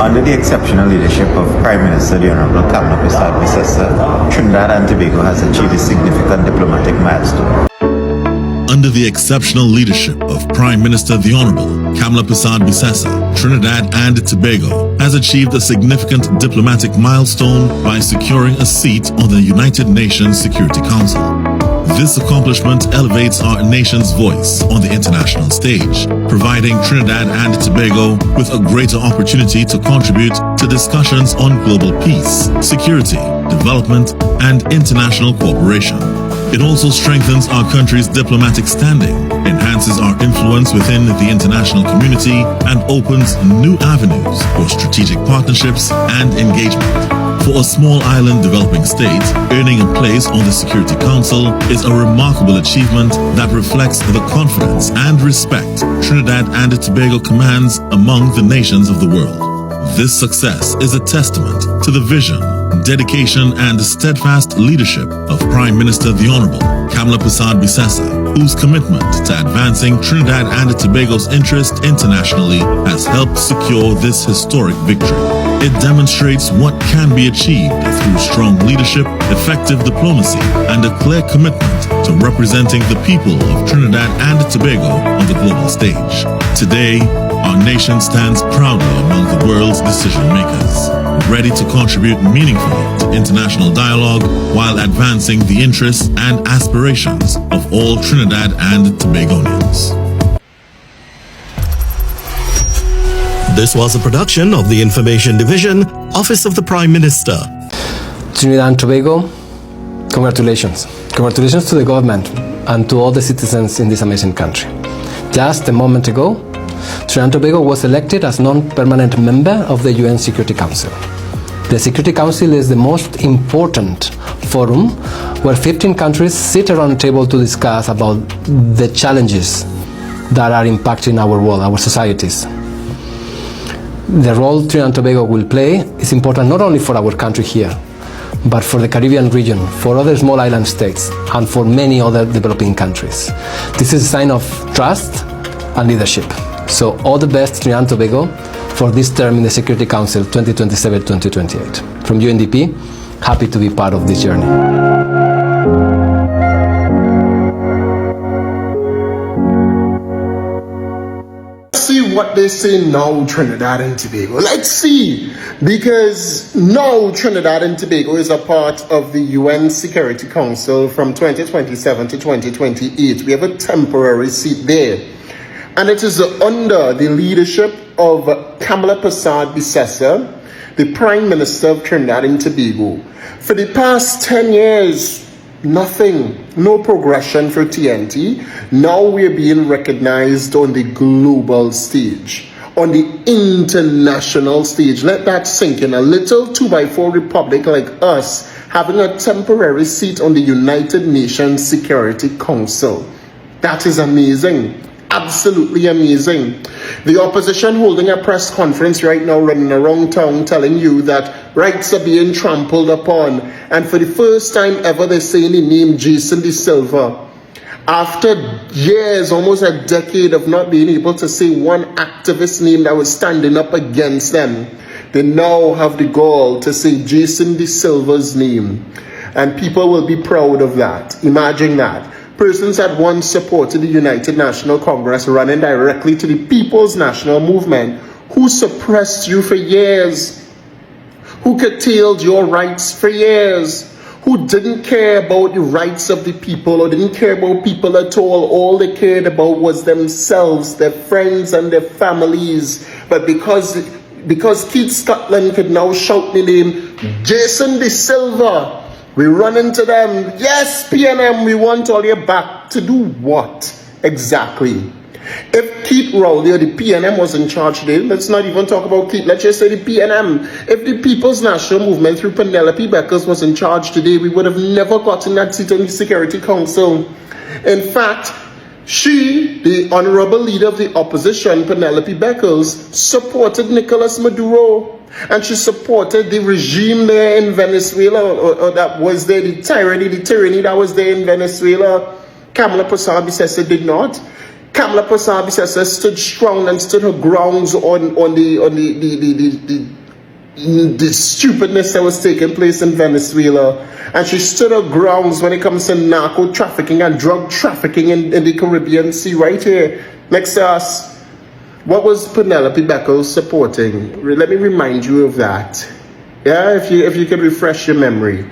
Under the exceptional leadership of Prime Minister the Honorable Kamla Persad, Trinidad and Tobago has achieved a significant diplomatic milestone. Under the exceptional leadership of Prime Minister the Honorable Kamla Persad, Trinidad and Tobago has achieved a significant diplomatic milestone by securing a seat on the United Nations Security Council. This accomplishment elevates our nation's voice on the international stage, providing Trinidad and Tobago with a greater opportunity to contribute to discussions on global peace, security, development, and international cooperation. It also strengthens our country's diplomatic standing, enhances our influence within the international community, and opens new avenues for strategic partnerships and engagement. For a small island developing state, earning a place on the Security Council is a remarkable achievement that reflects the confidence and respect Trinidad and Tobago commands among the nations of the world. This success is a testament to the vision, dedication, and steadfast leadership of Prime Minister the Honorable Kamla Persad, whose commitment to advancing Trinidad and Tobago's interest internationally has helped secure this historic victory. It demonstrates what can be achieved through strong leadership, effective diplomacy, and a clear commitment to representing the people of Trinidad and Tobago on the global stage. Today, our nation stands proudly among the world's decision makers, ready to contribute meaningfully to international dialogue while advancing the interests and aspirations of all Trinidad and Tobagonians. This was a production of the Information Division, Office of the Prime Minister. Trinidad and Tobago, congratulations. Congratulations to the government and to all the citizens in this amazing country. Just a moment ago, Trinidad and Tobago was elected as non-permanent member of the UN Security Council. The Security Council is the most important forum where 15 countries sit around a table to discuss about the challenges that are impacting our world, our societies. The role Trinidad and Tobago will play is important not only for our country here, but for the Caribbean region, for other small island states, and for many other developing countries. This is a sign of trust and leadership. So all the best, Trinidad and Tobago, for this term in the Security Council 2027-2028. From UNDP, happy to be part of this journey. See what they say now, Trinidad and Tobago. Let's see, because now Trinidad and Tobago is a part of the UN Security Council from 2027 to 2028. We have a temporary seat there, and it is under the leadership of Kamla Persad, the Prime Minister of Trinidad and Tobago. For the past 10 years, nothing, no progression for TNT. Now we're being recognized on the global stage, on the international stage. Let that sink in. A little 2x4 republic like us having a temporary seat on the United Nations Security Council. That is amazing. Absolutely amazing. The opposition holding a press conference right now, running around town telling you that rights are being trampled upon, and for the first time ever they're saying the name Jason De Silva. After years, almost a decade of not being able to say one activist name that was standing up against them, they now have the gall to say Jason De Silva's name, and people will be proud of that. Imagine that. Persons that once supported the United National Congress running directly to the People's National Movement, who suppressed you for years, who curtailed your rights for years, who didn't care about the rights of the people or didn't care about people at all they cared about was themselves, their friends and their families. But because Keith Scotland could now shout the name Jason De Silva, we run into them. Yes, PNM, we want all your back. To do what exactly? If Keith Rowley or the PNM was in charge today, let's not even talk about Keith, let's just say the PNM. If the People's National Movement through Penelope Beckers was in charge today, we would have never gotten that seat on the Security Council. In fact, she, the honorable leader of the opposition, Penelope Beckers, supported Nicolas Maduro. And she supported the regime there in Venezuela, or that was there, the tyranny that was there in Venezuela. Kamla Persad did not. Kamla Persad stood strong and stood her grounds on the stupidness that was taking place in Venezuela, and she stood her grounds when it comes to narco trafficking and drug trafficking in the Caribbean Sea. Right here next to us, what was Penelope Beckles supporting? Let me remind you of that. Yeah, if you can refresh your memory.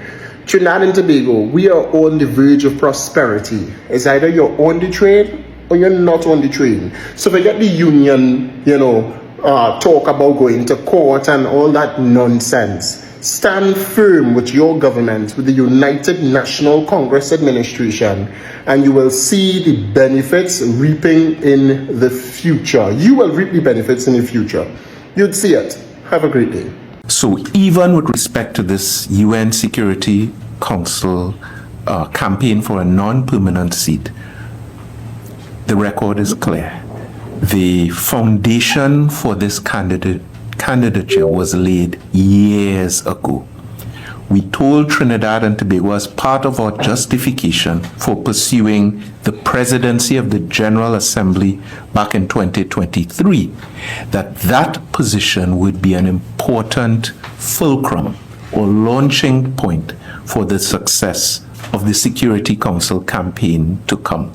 Trinidad and Tobago, we are on the verge of prosperity. It's either you're on the train or you're not on the train. So forget the union, talk about going to court and all that nonsense. Stand firm with your government, with the United National Congress Administration, and you will see the benefits reaping in the future. You will reap the benefits in the future. You'd see it. Have a great day. So even with respect to this UN Security Council campaign for a non-permanent seat, the record is clear. The foundation for this candidature was laid years ago. We told Trinidad and Tobago, as part of our justification for pursuing the presidency of the General Assembly back in 2023, that position would be an important fulcrum or launching point for the success of the Security Council campaign to come.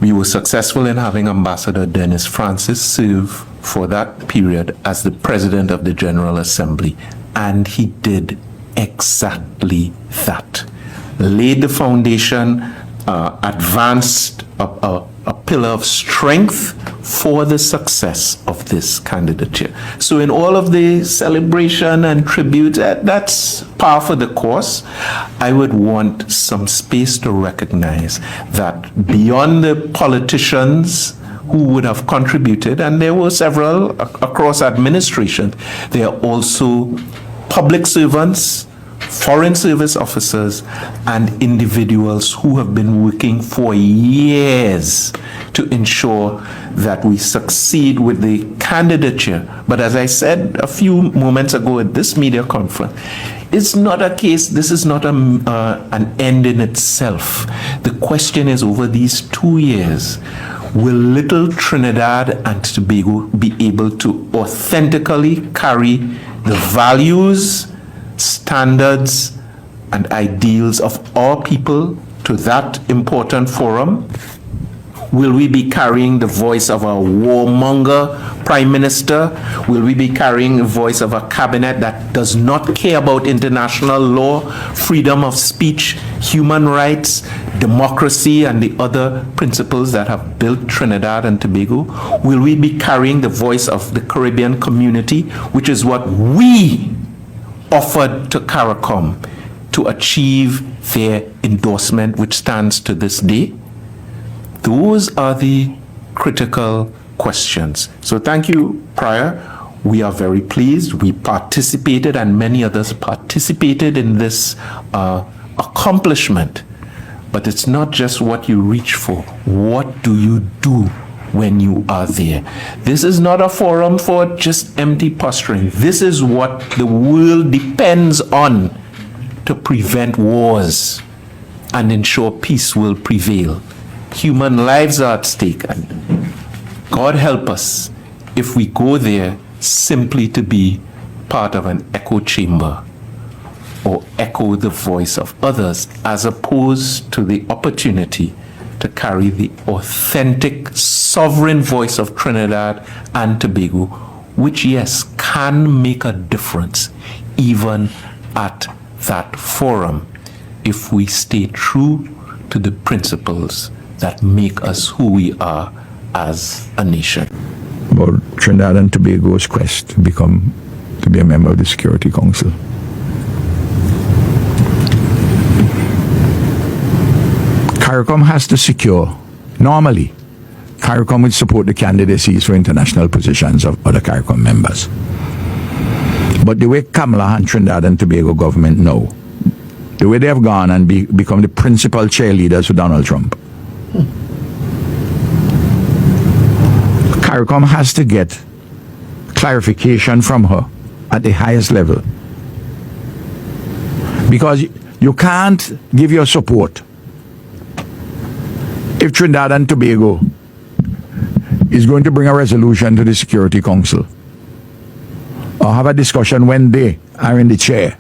We were successful in having Ambassador Dennis Francis serve for that period as the President of the General Assembly, and he did exactly that. Laid the foundation, advanced a pillar of strength for the success of this candidature. So in all of the celebration and tribute, that's par for the course. I would want some space to recognize that beyond the politicians who would have contributed, and there were several across administration, there are also public servants, foreign service officers, and individuals who have been working for years to ensure that we succeed with the candidature. But as I said a few moments ago at this media conference, it's not a case, this is not an end in itself. The question is, over these 2 years, will little Trinidad and Tobago be able to authentically carry the values, standards, and ideals of our people to that important forum? Will we be carrying the voice of a warmonger prime minister? Will we be carrying the voice of a cabinet that does not care about international law, freedom of speech, human rights, democracy, and the other principles that have built Trinidad and Tobago? Will we be carrying the voice of the Caribbean community, which is what we offered to CARICOM to achieve their endorsement, which stands to this day? Those are the critical questions. So thank you, Prior. We are very pleased. We participated, and many others participated in this accomplishment. But it's not just what you reach for. What do you do when you are there? This is not a forum for just empty posturing. This is what the world depends on to prevent wars and ensure peace will prevail. Human lives are at stake, and God help us if we go there simply to be part of an echo chamber or echo the voice of others, as opposed to the opportunity to carry the authentic sovereign voice of Trinidad and Tobago, which, yes, can make a difference even at that forum if we stay true to the principles that make us who we are as a nation. About Trinidad and Tobago's quest to be a member of the Security Council. CARICOM has to secure, normally, CARICOM would support the candidacies for international positions of other CARICOM members. But the way Kamla and Trinidad and Tobago government know, the way they have gone and become the principal cheerleaders for Donald Trump, CARICOM has to get clarification from her at the highest level. Because you can't give your support if Trinidad and Tobago is going to bring a resolution to the Security Council or have a discussion when they are in the chair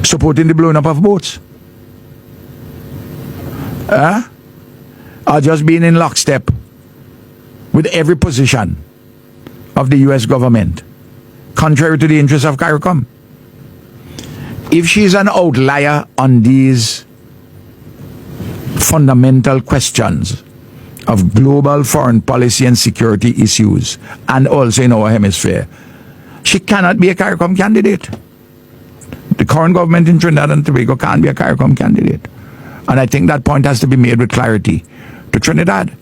supporting the blowing up of boats? Or just being in lockstep with every position of the US government, contrary to the interests of CARICOM? If she's an outlier on these fundamental questions of global foreign policy and security issues, and also in our hemisphere, she cannot be a CARICOM candidate. The current government in Trinidad and Tobago can't be a CARICOM candidate. And I think that point has to be made with clarity to Trinidad.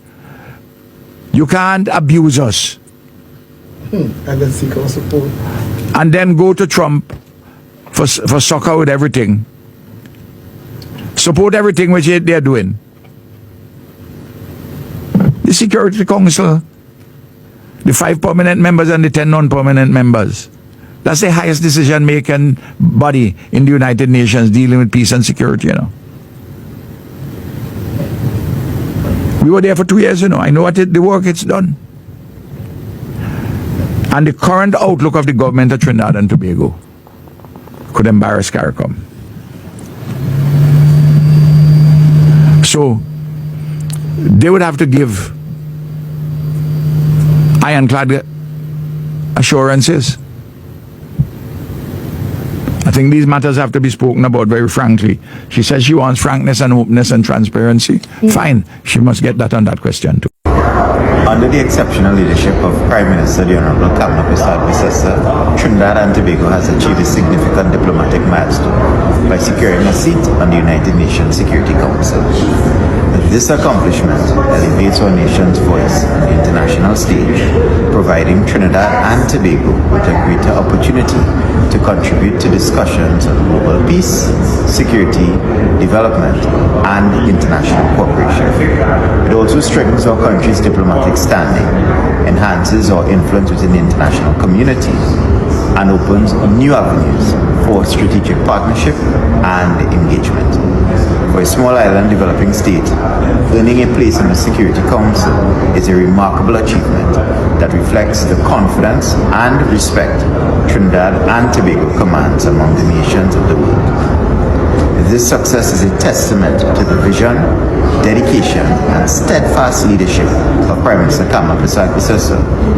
You can't abuse us. And then seek our support. And then go to Trump for succor with everything. Support everything which they're doing. The Security Council, the 5 permanent members and the 10 non-permanent members, that's the highest decision-making body in the United Nations dealing with peace and security, We were there for 2 years, I know what the work it's done. And the current outlook of the government of Trinidad and Tobago could embarrass CARICOM. So, they would have to give ironclad assurances. I think these matters have to be spoken about very frankly. She says she wants frankness and openness and transparency. Fine, she must get that on that question too. Under the exceptional leadership of Prime Minister the Honorable Kamla Persad, Trinidad and Tobago has achieved a significant diplomatic milestone by securing a seat on the United Nations Security Council. This accomplishment elevates our nation's voice on the international stage, providing Trinidad and Tobago with a greater opportunity to contribute to discussions on global peace, security, development, and international cooperation. It also strengthens our country's diplomatic standing, enhances our influence within the international community, and opens new avenues for strategic partnership and engagement. For a small island developing state, earning a place in the Security Council is a remarkable achievement that reflects the confidence and respect Trinidad and Tobago commands among the nations of the world. This success is a testament to the vision, dedication, and steadfast leadership of Prime Minister Kamla Persad,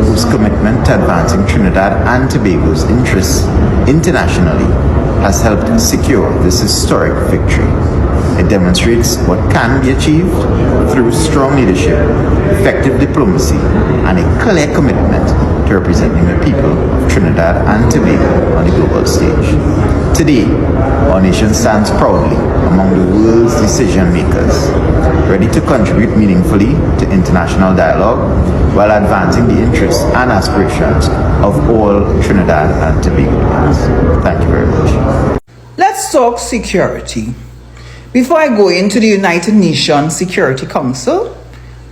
whose commitment to advancing Trinidad and Tobago's interests internationally has helped secure this historic victory. It demonstrates what can be achieved through strong leadership, effective diplomacy, and a clear commitment to representing the people of Trinidad and Tobago on the global stage. Today, our nation stands proudly among the world's decision makers, ready to contribute meaningfully to international dialogue while advancing the interests and aspirations of all Trinidad and Tobagoans. Thank you very much. Let's talk security. Before I go into the United Nations Security Council,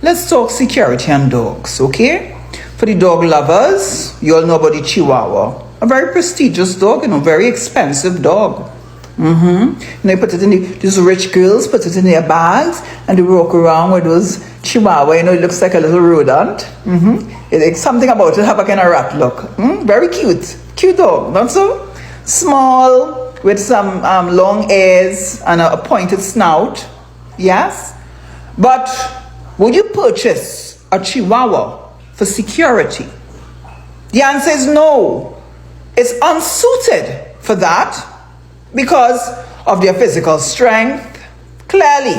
let's talk security and dogs, okay? For the dog lovers, you all know about the Chihuahua. A very prestigious dog, very expensive dog. You put it in these rich girls put it in their bags and they walk around with those Chihuahua. It looks like a little rodent. It's something about it have a kind of rat look. Very cute. Cute dog, not so? Small, with some long ears and a pointed snout. Yes? But would you purchase a Chihuahua for security? The answer is no. It's unsuited for that because of their physical strength. Clearly,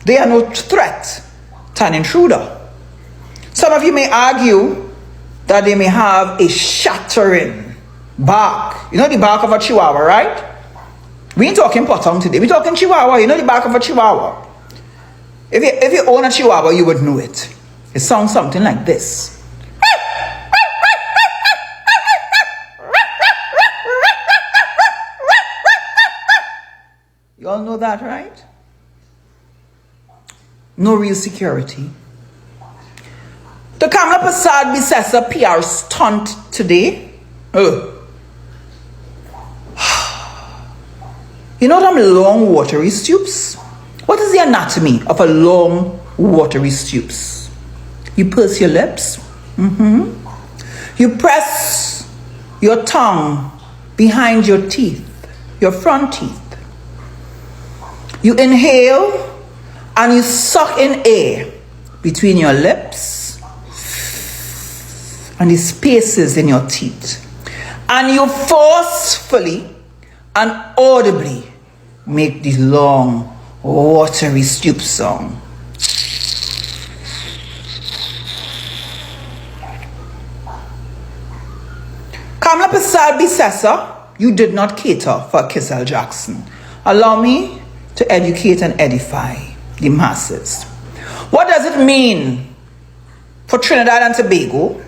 they are no threat to an intruder. Some of you may argue that they may have a shattering bark. You know the bark of a Chihuahua, right? We ain't talking potong today. We're talking Chihuahua. You know the bark of a Chihuahua. If you own a Chihuahua, you would know it. It sounds something like this. You all know that, right? No real security. The Kamla Persad PR stunt today. You know them long watery stoops What is the anatomy of a long, watery stoops? You purse your lips. You press your tongue behind your teeth, your front teeth. You inhale and you suck in air between your lips and the spaces in your teeth. And you forcefully and audibly make the long, watery stoop song. Kamla Persad Bissessa, you did not cater for Kissel Jackson. Allow me to educate and edify the masses. What does it mean for Trinidad and Tobago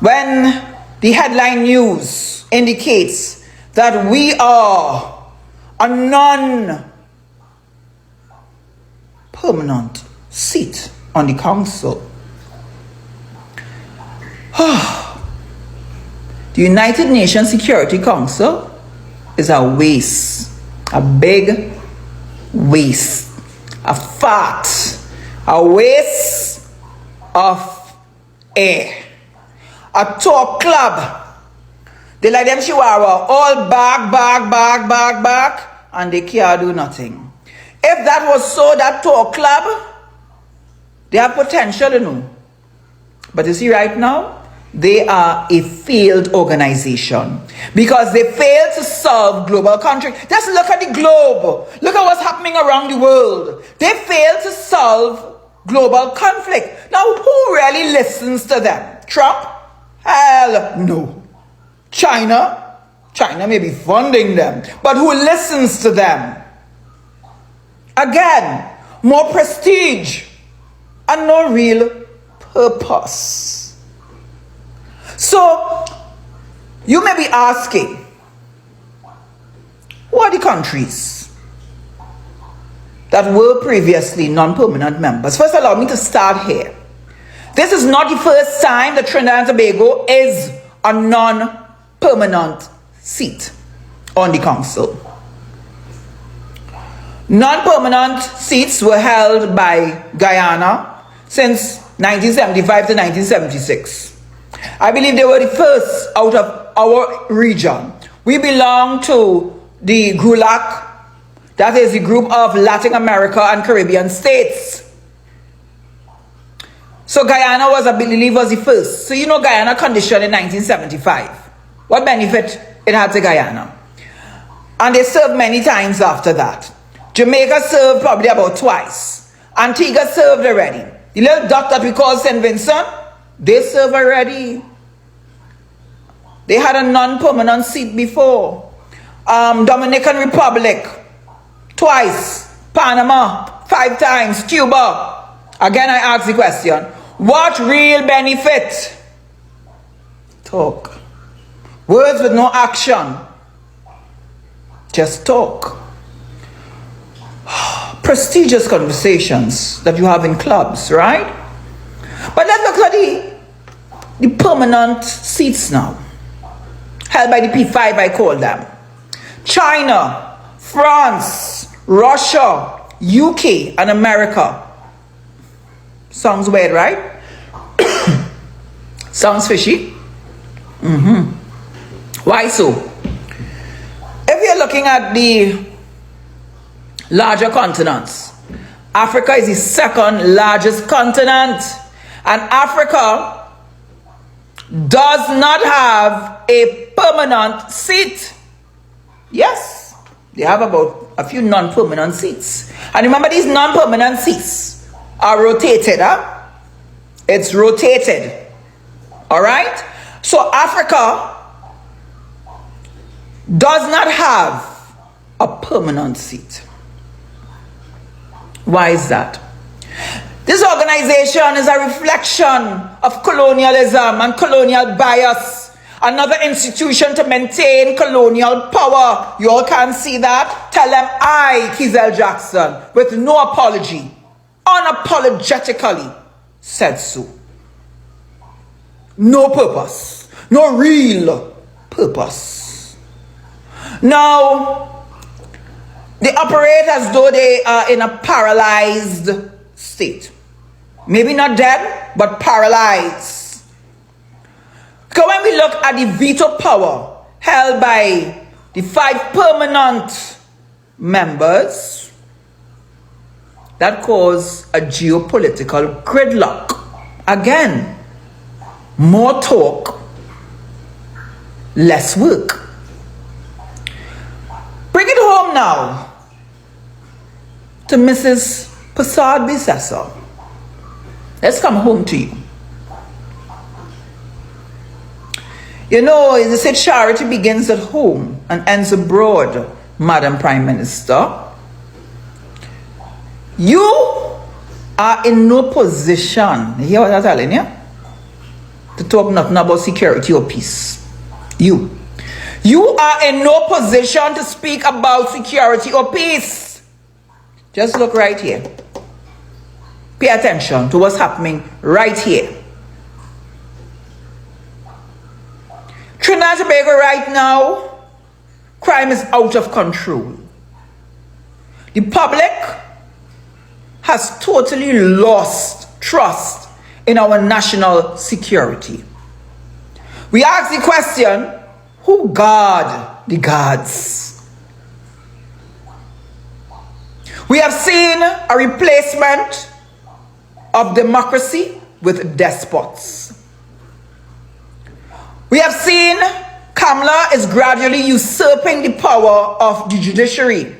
when the headline news indicates that we are a non-permanent seat on the council? The United Nations Security Council is a waste, a big waste, a fart, a waste of air, a talk club. They like them chihuahua, all back, and they can't do nothing. If that was so, that talk club, they have potential, you know. But you see right now, they are a failed organization because they failed to solve global conflict. Just look at the globe. Look at what's happening around the world. They failed to solve global conflict. Now, who really listens to them? Trump? Hell no. China? China may be funding them, but who listens to them? Again, more prestige and no real purpose. So, you may be asking, who are the countries that were previously non-permanent members? First, allow me to start here. This is not the first time that Trinidad and Tobago is a non-permanent seat on the council. Non-permanent seats were held by Guyana since 1975 to 1976. I believe they were the first out of our region. We belong to the GULAC, that is the group of Latin America and Caribbean states. So Guyana was, I believe, was the first. So you know Guyana conditioned in 1975. What benefit it had to Guyana? And they served many times after that. Jamaica served probably about twice. Antigua served already. The little dot that we call St. Vincent, they serve already. They had a non-permanent seat before. Dominican Republic, twice. Panama, 5 times. Cuba. Again, I ask the question, what real benefit? Talk. Words with no action. Just talk. Prestigious conversations that you have in clubs, right? But let's look at the permanent seats now. Held by the P5, I call them. China, France, Russia, UK, and America. Sounds weird, right? Sounds fishy? Why so? If you're looking at the larger continents, Africa is the second largest continent. And Africa does not have a permanent seat. Yes, they have about a few non-permanent seats. And remember, these non-permanent seats are rotated. It's rotated. All right? So Africa does not have a permanent seat. Why is that? This organization is a reflection of colonialism and colonial bias. Another institution to maintain colonial power. You all can't see that? Tell them I, Kissel Jackson, with no apology, unapologetically said so. No purpose. No real purpose. Now, They operate as though they are in a paralyzed state. Maybe not dead, but paralyzed. Because when we look at the veto power held by the 5 permanent members, that caused a geopolitical gridlock. Again, more talk, less work. Bring it home now to Mrs. Persad Bissessa. Let's come home to you. You know, they say charity begins at home and ends abroad, Madam Prime Minister. You are in no position, you hear what I'm telling you? To talk nothing about security or peace. You are in no position to speak about security or peace. Just look right here. Pay attention to what's happening right here. Trinidad and Tobago right now, crime is out of control. The public has totally lost trust in our national security. We ask the question, who guard the guards? We have seen a replacement of democracy with despots. We have seen Kamla is gradually usurping the power of the judiciary.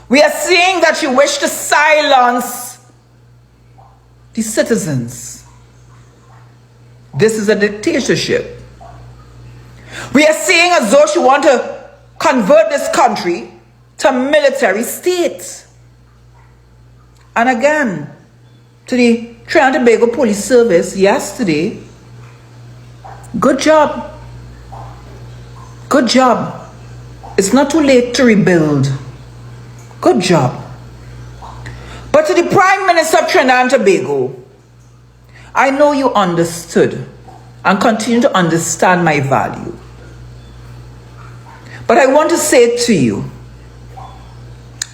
We are seeing that you wish to silence the citizens. This is a dictatorship. We are seeing as though she wants to convert this country to a military state. And again, to the Trinidad and Tobago Police Service yesterday, good job. Good job. It's not too late to rebuild. Good job. But to the Prime Minister of Trinidad and Tobago, I know you understood and continue to understand my value. But I want to say to you,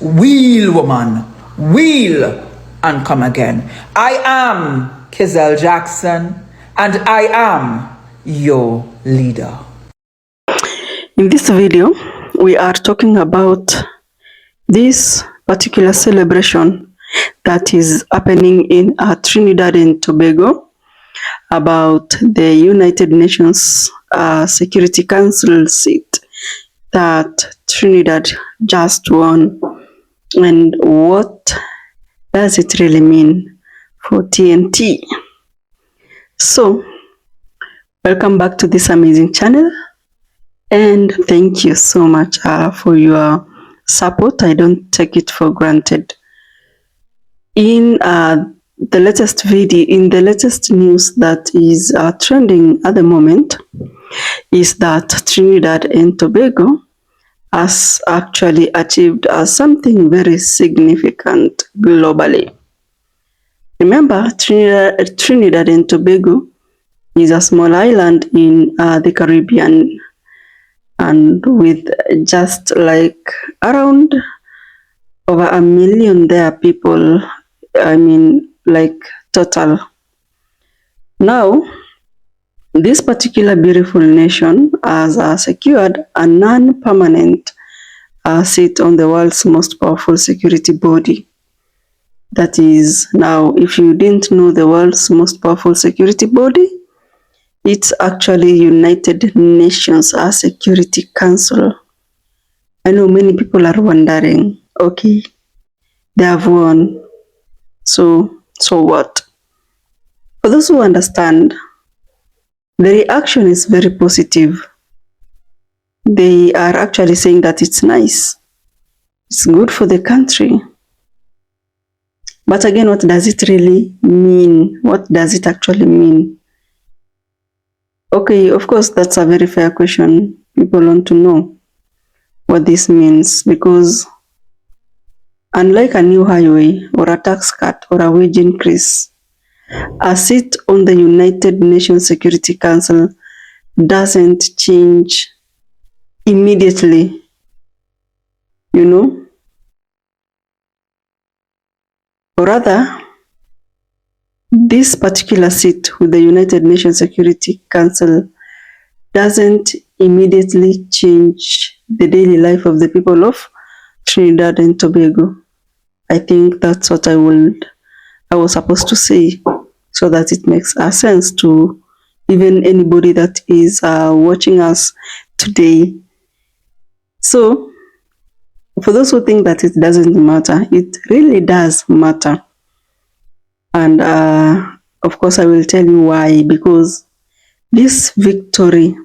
wheel, woman, wheel and come again. I am Kizelle Jackson and I am your leader. In this video, we are talking about this particular celebration that is happening in Trinidad and Tobago about the United Nations Security Council seat that Trinidad just won, and what does it really mean for TNT. So welcome back to this amazing channel, and thank you so much for your support. I don't take it for granted. In the latest video, in the latest news that is trending at the moment, is that Trinidad and Tobago has actually achieved something very significant globally. Remember, Trinidad and Tobago is a small island in the Caribbean, and with just like around over 1 million there people, I mean like total. Now, this particular beautiful nation has secured a non-permanent seat on the world's most powerful security body. That is, now, if you didn't know the world's most powerful security body, it's actually United Nations Security Council. I know many people are wondering, okay, they have won, so what? For those who understand, the reaction is very positive. They are actually saying that it's nice, it's good for the country. But again, what does it really mean? What does it actually mean? Okay, of course, that's a very fair question. People want to know what this means, because unlike a new highway or a tax cut or a wage increase, a seat on the United Nations Security Council doesn't change immediately you know, or rather, this particular seat with the United Nations Security Council doesn't immediately change the daily life of the people of Trinidad and Tobago. I think that's what I was supposed to say, so that it makes sense to even anybody that is watching us today. So, for those who think that it doesn't matter, it really does matter. And of course, I will tell you why. Because this victory,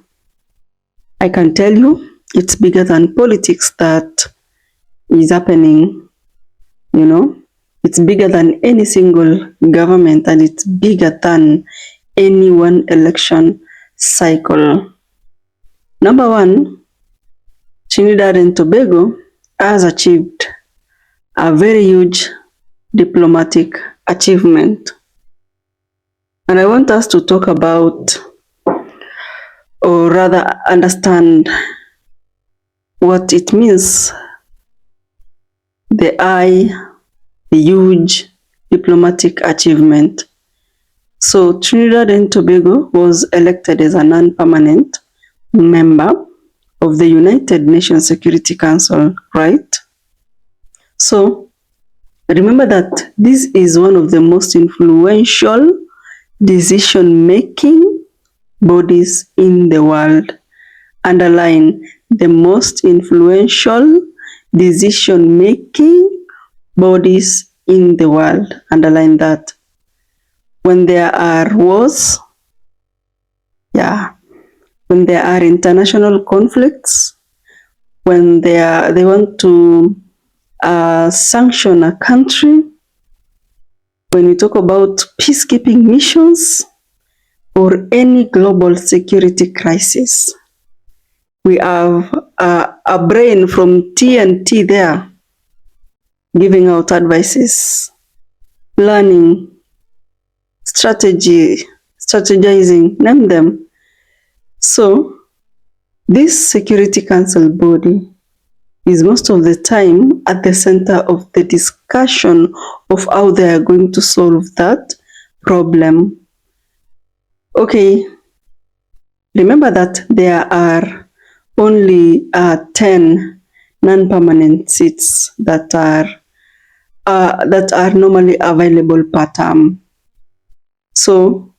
I can tell you, it's bigger than politics that is happening, you know. It's bigger than any single government, and it's bigger than any one election cycle. Number one, Trinidad and Tobago has achieved a very huge diplomatic achievement. And I want us to talk about, or rather understand, what it means, the huge diplomatic achievement. So Trinidad and Tobago was elected as a non-permanent member of the United Nations Security Council, right? So remember that this is one of the most influential decision-making bodies in the world. Underline, the most influential decision-making bodies in the world. Underline that. When there are wars, when there are international conflicts, when they want to sanction a country, when we talk about peacekeeping missions or any global security crisis, we have a brain from TNT there giving out advices, planning, strategizing, name them. So this Security Council body is most of the time at the center of the discussion of how they are going to solve that problem. Okay, remember that there are only 10 non-permanent seats that are normally available per term. So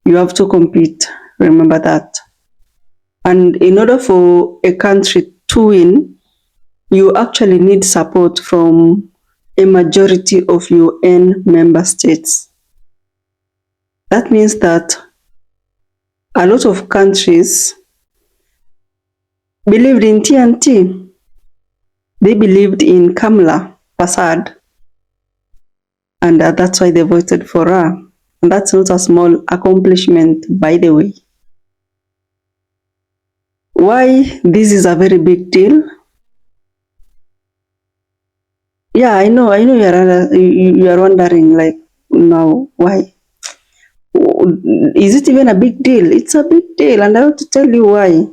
you have to compete, remember that. And in order for a country to win, you actually need support from a majority of UN member states. That means that a lot of countries believed in TNT. They believed in Kamla Persad, and that's why they voted for her. And that's not a small accomplishment, by the way. Why this is a very big deal? Yeah, I know you are wondering, like, now, why? Is it even a big deal? It's a big deal, and I want to tell you why.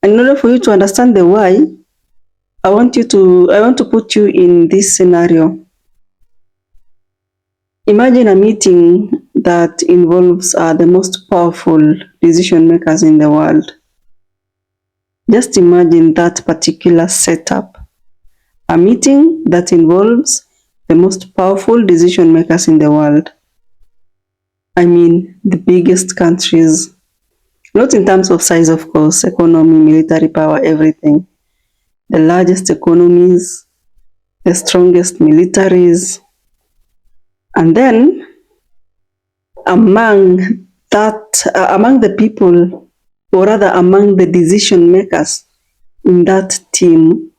And in order for you to understand the why, I want to put you in this scenario. Imagine a meeting that involves the most powerful decision makers in the world. Just imagine that particular setup. A meeting that involves the most powerful decision makers in the world. I mean, the biggest countries. Not in terms of size, of course, economy, military power, everything. The largest economies, the strongest militaries. And then, among the people, or rather among the decision makers in that team,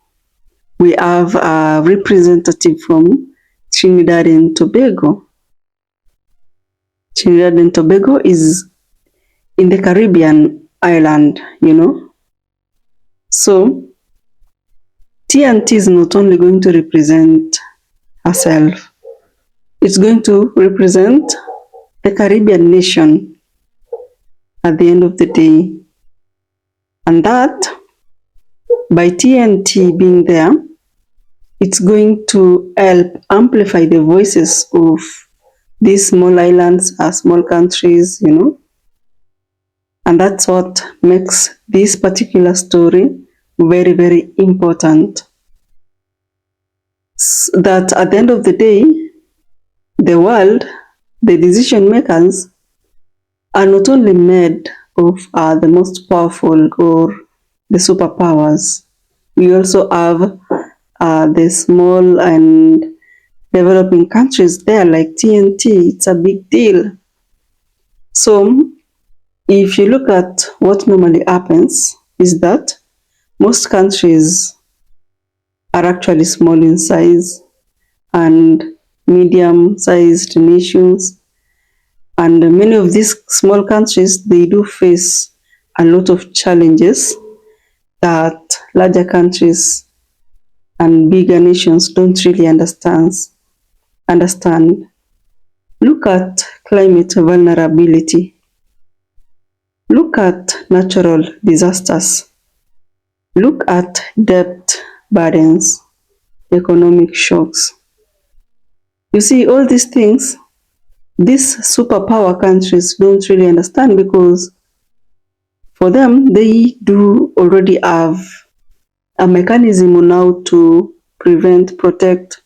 we have a representative from Trinidad and Tobago. Trinidad and Tobago is in the Caribbean island, you know. So, TNT is not only going to represent herself, it's going to represent the Caribbean nation at the end of the day. And that by TNT being there, it's going to help amplify the voices of these small islands, small countries, and that's what makes this particular story very, very important. That at the end of the day, the world, the decision makers, are not only made of the most powerful or the superpowers. We also have the small and developing countries there, like TNT. It's a big deal. So if you look at what normally happens, is that most countries are actually small in size and medium-sized nations, and many of these small countries, they do face a lot of challenges that larger countries and bigger nations don't really understand. Look at climate vulnerability. Look at natural disasters. Look at debt burdens, economic shocks. You see, all these things, these superpower countries don't really understand, because for them, they do already have a mechanism on how to prevent, protect.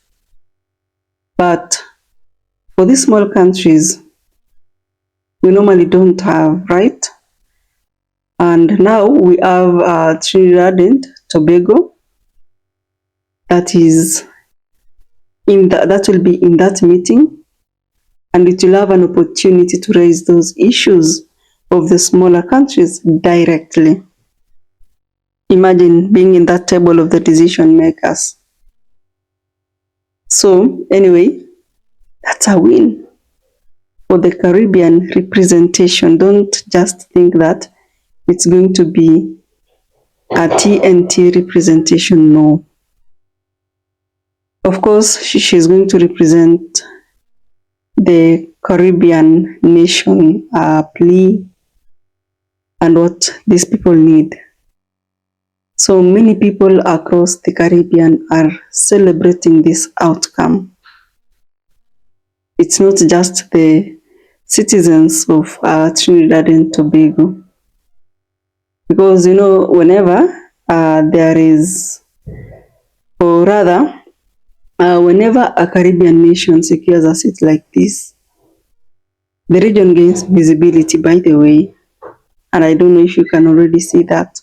But for these small countries, we normally don't have, right? And now we have Trinidad and Tobago that will be in that meeting, and it will have an opportunity to raise those issues of the smaller countries directly. Imagine being in that table of the decision makers. So anyway, that's a win for the Caribbean representation. Don't just think that it's going to be a TNT representation. No. Of course, she's going to represent the Caribbean nation plea and what these people need. So many people across the Caribbean are celebrating this outcome. It's not just the citizens of Trinidad and Tobago. Because, whenever there is, or rather, whenever a Caribbean nation secures a seat like this, the region gains visibility, by the way, and I don't know if you can already see that.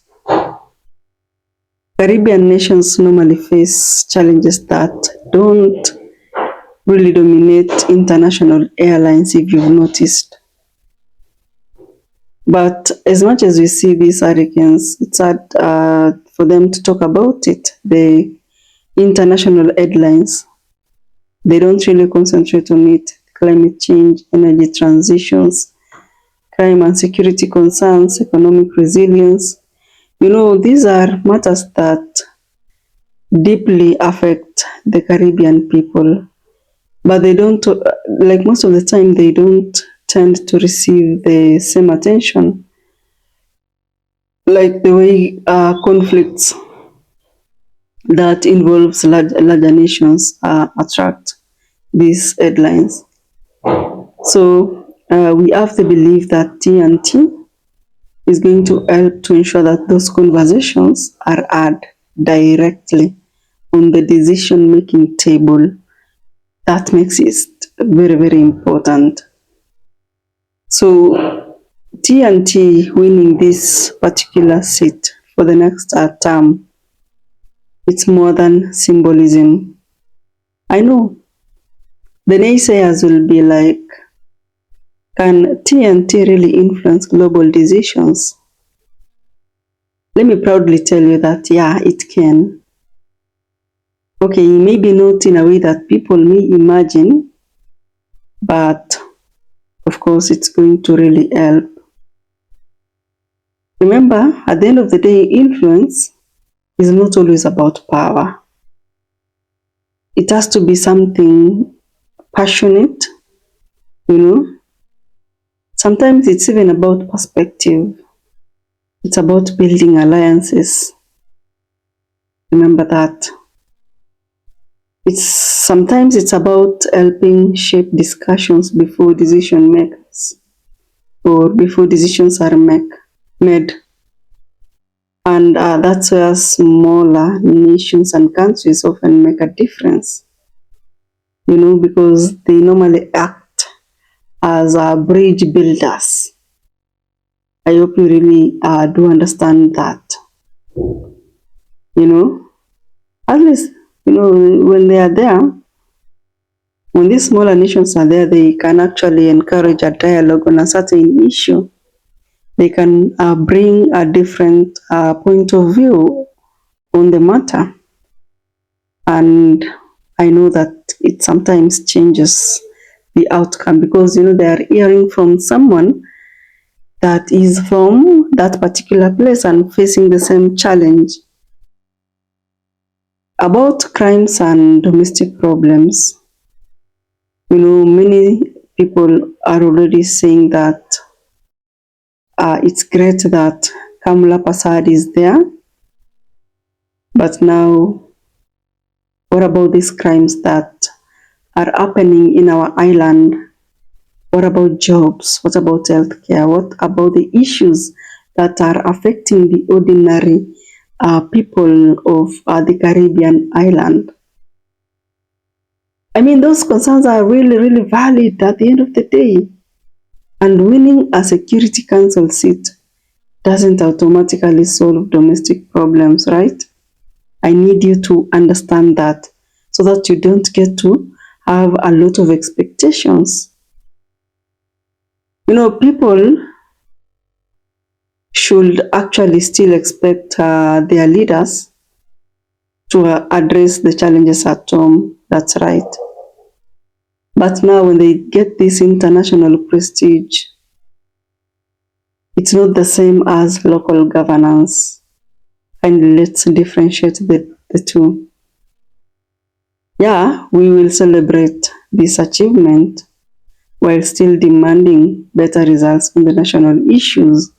Caribbean nations normally face challenges that don't really dominate international airlines, if you've noticed. But as much as we see these hurricanes, it's hard for them to talk about it. The international headlines, they don't really concentrate on it. Climate change, energy transitions, crime and security concerns, economic resilience. These are matters that deeply affect the Caribbean people, but they don't, like most of the time, they don't tend to receive the same attention, like the way conflicts that involves larger nations attract these headlines. So we have to believe that TNT is going to help to ensure that those conversations are had directly on the decision-making table. That makes it very, very important. So TNT winning this particular seat for the next term, it's more than symbolism. I know the naysayers will be like, can TNT really influence global decisions? Let me proudly tell you that, yeah, it can. Okay, maybe not in a way that people may imagine, but of course it's going to really help. Remember, at the end of the day, influence is not always about power. It has to be something passionate, Sometimes it's even about perspective. It's about building alliances. Remember that. Sometimes it's about helping shape discussions before decision makers or before decisions are made. And that's where smaller nations and countries often make a difference, because they normally act as bridge builders. I hope you really do understand that. At least, when they are there, when these smaller nations are there, they can actually encourage a dialogue on a certain issue. They can bring a different point of view on the matter. And I know that it sometimes changes the outcome because, they are hearing from someone that is from that particular place and facing the same challenge. About crimes and domestic problems, many people are already saying that it's great that Kamla Persad is there, but now what about these crimes that are happening in our island? What about jobs? What about healthcare? What about the issues that are affecting the ordinary people of the Caribbean island? I mean, those concerns are really, really valid at the end of the day. And winning a Security Council seat doesn't automatically solve domestic problems, right? I need you to understand that so that you don't get to have a lot of expectations. People should actually still expect their leaders to address the challenges at home. That's right. But now when they get this international prestige, it's not the same as local governance. And let's differentiate the two. Yeah, we will celebrate this achievement while still demanding better results on the national issues.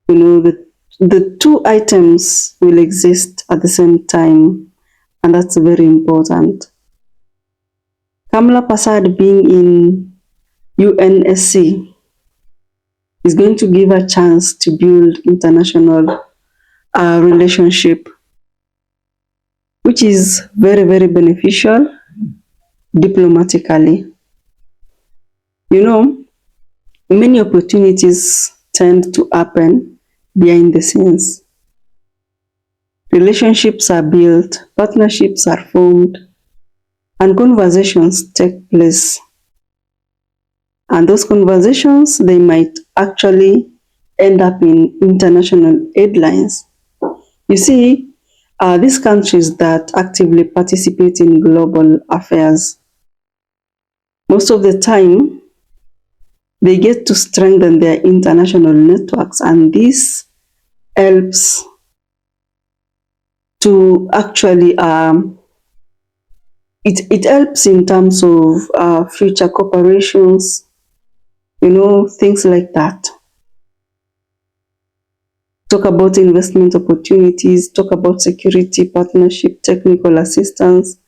The two items will exist at the same time, and that's very important. Kamla Persad being in UNSC is going to give a chance to build international relationship, which is very, very beneficial diplomatically. Many opportunities tend to happen behind the scenes. Relationships are built, partnerships are formed, and conversations take place. And those conversations, they might actually end up in international headlines. You see, these countries that actively participate in global affairs, most of the time, they get to strengthen their international networks, and this helps to actually, it helps in terms of future corporations, things like that. Talk about investment opportunities, talk about security partnership, technical assistance,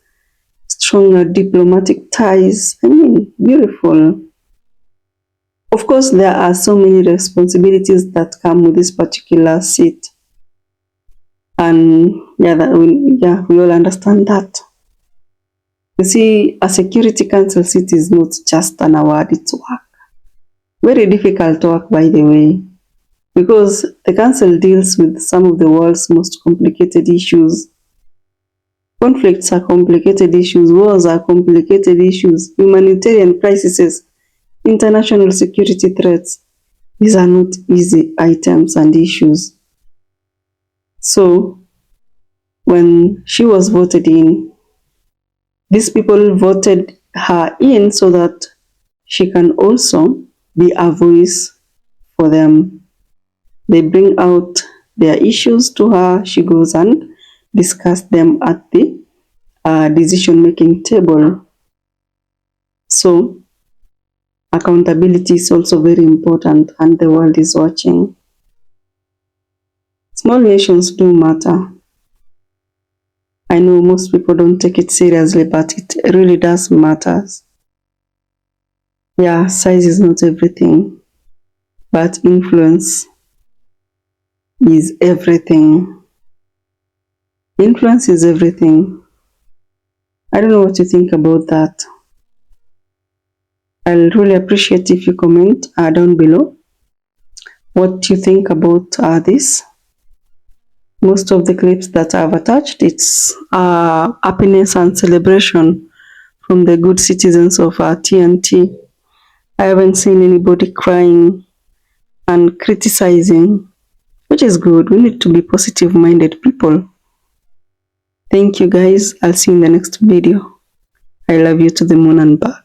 stronger diplomatic ties. I mean, beautiful. Of course, there are so many responsibilities that come with this particular seat. And we all understand that. You see, a Security Council seat is not just an award, it's work. Very difficult work, by the way, because the Council deals with some of the world's most complicated issues. Conflicts are complicated issues, wars are complicated issues, humanitarian crises, international security threats. These are not easy items and issues. So, when she was voted in, these people voted her in so that she can also be a voice for them. They bring out their issues to her. She goes and discusses them at the decision-making table. So, accountability is also very important, and the world is watching. Small nations do matter. I know most people don't take it seriously, but it really does matter. Yeah, size is not everything, but influence is everything. Influence is everything. I don't know what you think about that. I'll really appreciate if you comment down below what you think about this. Most of the clips that I've attached, it's happiness and celebration from the good citizens of TNT. I haven't seen anybody crying and criticizing, which is good. We need to be positive-minded people. Thank you guys. I'll see you in the next video. I love you to the moon and back.